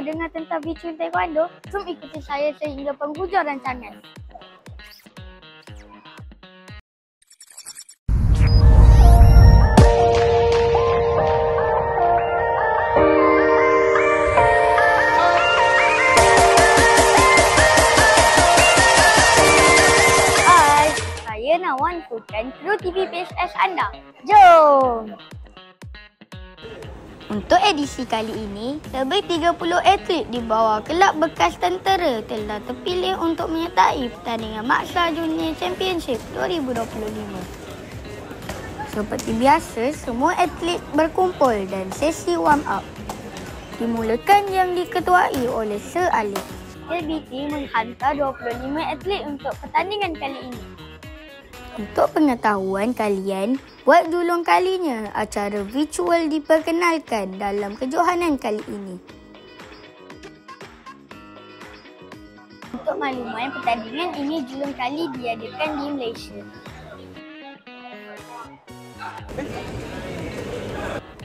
dengar tentang virtual taekwondo, jom ikuti saya sehingga penghujung rancangan. Hai, saya Nawan Kutan, kru TV PSS anda. Jom! Untuk edisi kali ini, lebih 30 atlet di bawah kelab bekas tentera telah terpilih untuk menyertai pertandingan Maksa Junior Championship 2025. Seperti biasa, semua atlet berkumpul dan sesi warm up. Dimulakan yang diketuai oleh Sir Alif. LBT menghantar 25 atlet untuk pertandingan kali ini. Untuk pengetahuan kalian, buat julung kalinya acara virtual diperkenalkan dalam kejohanan kali ini. Untuk makluman, pertandingan ini julung kali diadakan di Malaysia.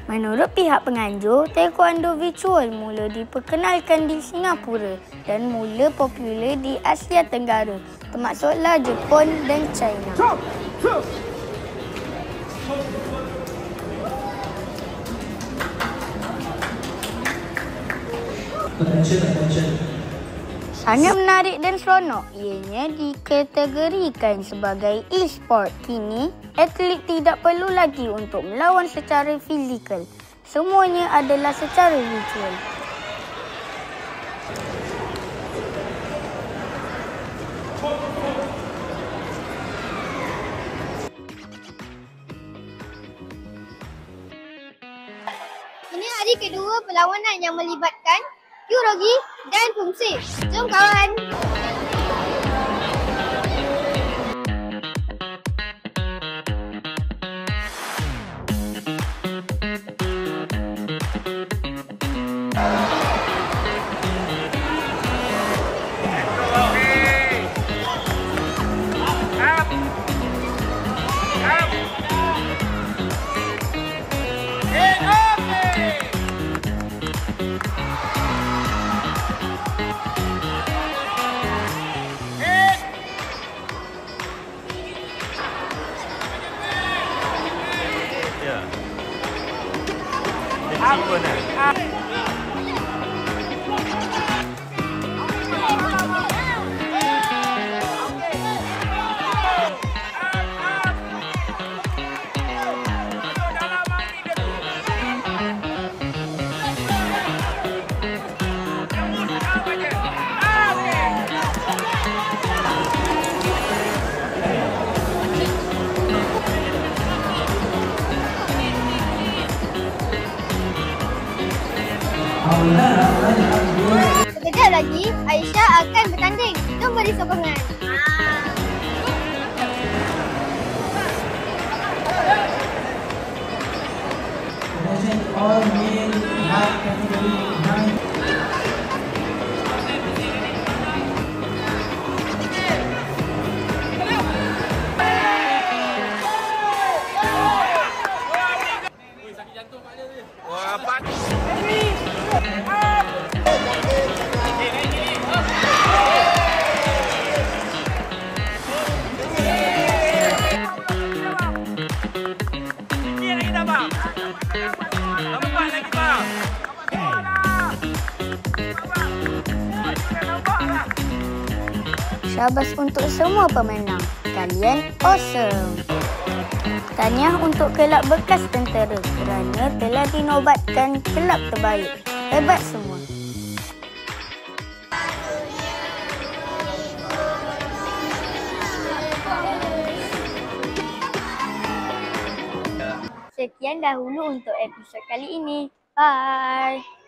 Menurut pihak penganjur, taekwondo virtual mula diperkenalkan di Singapura dan mula popular di Asia Tenggara, termasuklah Jepun dan China. Sangat menarik dan seronok, ianya dikategorikan sebagai e-sport. Kini, atlet tidak perlu lagi untuk melawan secara fizikal. Semuanya adalah secara virtual. Ini hari kedua perlawanan yang melibatkan Kyurogi dan Fungsi. Jom kawan! Sekejap lagi, Aisyah akan bertanding. Jom beri sokongan. Syabas untuk semua pemenang. Kalian awesome. Tahniah untuk kelab bekas tentera kerana telah dinobatkan kelab terbaik. Hebat semua. Sekian dahulu untuk episod kali ini. Bye.